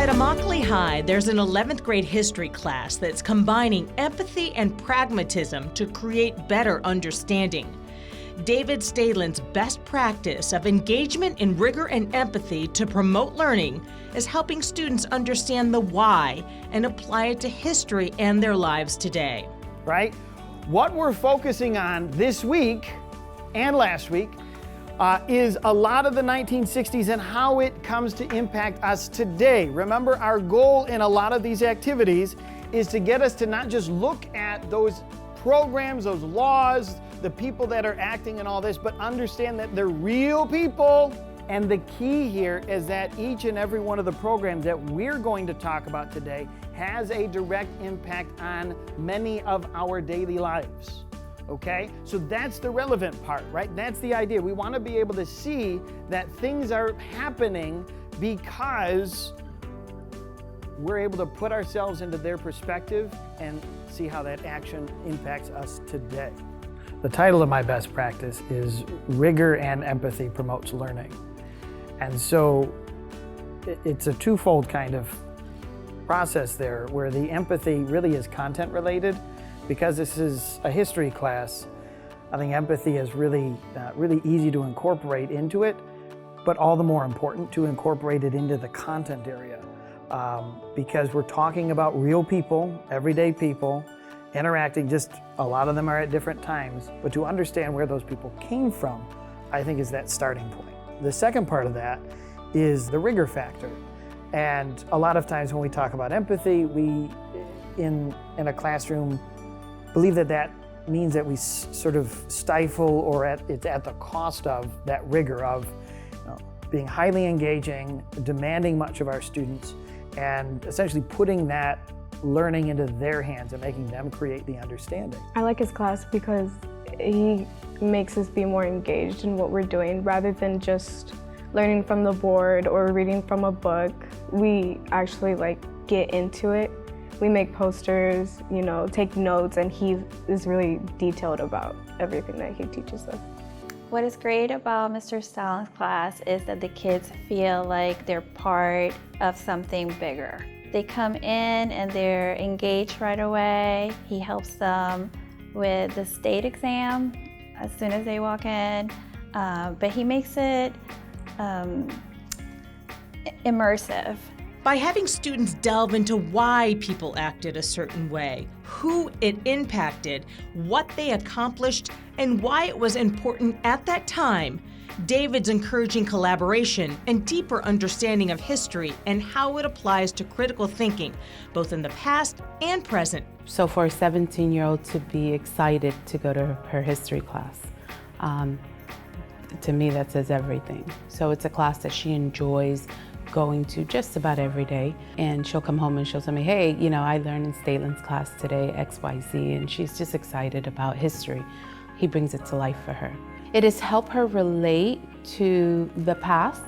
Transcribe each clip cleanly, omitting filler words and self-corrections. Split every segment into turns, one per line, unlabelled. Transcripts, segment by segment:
At Immokalee High, there's an 11th grade history class that's combining empathy and pragmatism to create better understanding. David Stehlin's best practice of engagement in rigor and empathy to promote learning is helping students understand the why and apply it to history and their lives today.
Right? What we're focusing on this week and last week is a lot of the 1960s and how it comes to impact us today. Remember, our goal in a lot of these activities is to get us to not just look at those programs, those laws, the people that are acting and all this, but understand that they're real people. And the key here is that each and every one of the programs that we're going to talk about today has a direct impact on many of our daily lives. Okay? So that's the relevant part, right? That's the idea. We want to be able to see that things are happening because we're able to put ourselves into their perspective and see how that action impacts us today. The title of my best practice is Rigor and Empathy Promotes Learning. And so it's a twofold kind of process there where the empathy really is content related. Because this is a history class, I think empathy is really easy to incorporate into it, but all the more important to incorporate it into the content area. Because we're talking about real people, everyday people, interacting, just a lot of them are at different times, but to understand where those people came from, I think is that starting point. The second part of that is the rigor factor. And a lot of times when we talk about empathy, we, in a classroom, believe that that means that we sort of stifle or it's at the cost of that rigor of being highly engaging, demanding much of our students, and essentially putting that learning into their hands and making them create the understanding.
I like his class because he makes us be more engaged in what we're doing rather than just learning from the board or reading from a book. We actually get into it. We make posters, take notes, and he is really detailed about everything that he teaches us.
What is great about Mr. Stehlin's class is that the kids feel like they're part of something bigger. They come in and they're engaged right away. He helps them with the state exam as soon as they walk in, but he makes it immersive.
By having students delve into why people acted a certain way, who it impacted, what they accomplished, and why it was important at that time, David's encouraging collaboration and deeper understanding of history and how it applies to critical thinking, both in the past and present.
So for a 17-year-old to be excited to go to her history class, to me that says everything. So it's a class that she enjoys going to just about every day, and she'll come home and she'll tell me, hey, I learned in Stehlin's class today XYZ, and she's just excited about history. He brings it to life for her. It has helped her relate to the past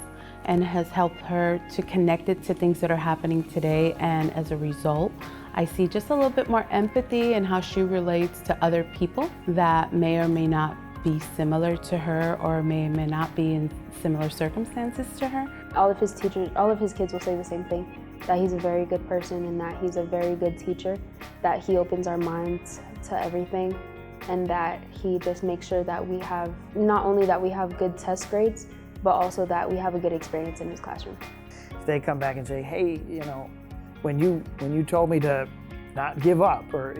and has helped her to connect it to things that are happening today, and as a result, I see just a little bit more empathy in how she relates to other people that may or may not be similar to her or may or may not be in similar circumstances to her.
All of his kids will say the same thing, that he's a very good person and that he's a very good teacher, that he opens our minds to everything, and that he just makes sure that we have, not only that we have good test grades, but also that we have a good experience in his classroom.
If they come back and say, hey, when you told me to not give up, or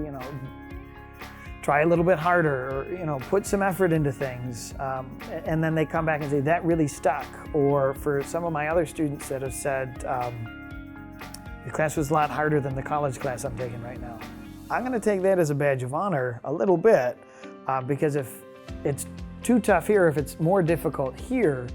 try a little bit harder, or put some effort into things, and then they come back and say that really stuck. Or for some of my other students that have said the class was a lot harder than the college class I'm taking right now, I'm going to take that as a badge of honor a little bit, because if it's too tough here, if it's more difficult here,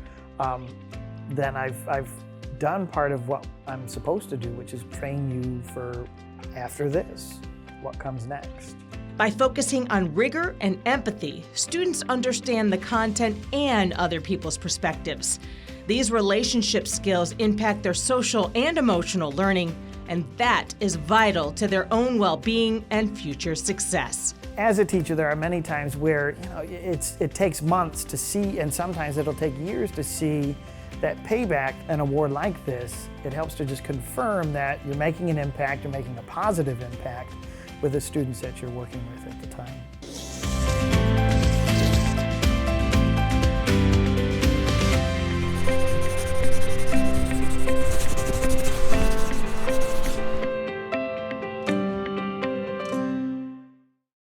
then I've done part of what I'm supposed to do, which is train you for after this, what comes next.
By focusing on rigor and empathy, students understand the content and other people's perspectives. These relationship skills impact their social and emotional learning, and that is vital to their own well-being and future success.
As a teacher, there are many times where it takes months to see, and sometimes it'll take years to see that payback, an award like this, it helps to just confirm that you're making an impact, you're making a positive impact with the students that you're working with at the time.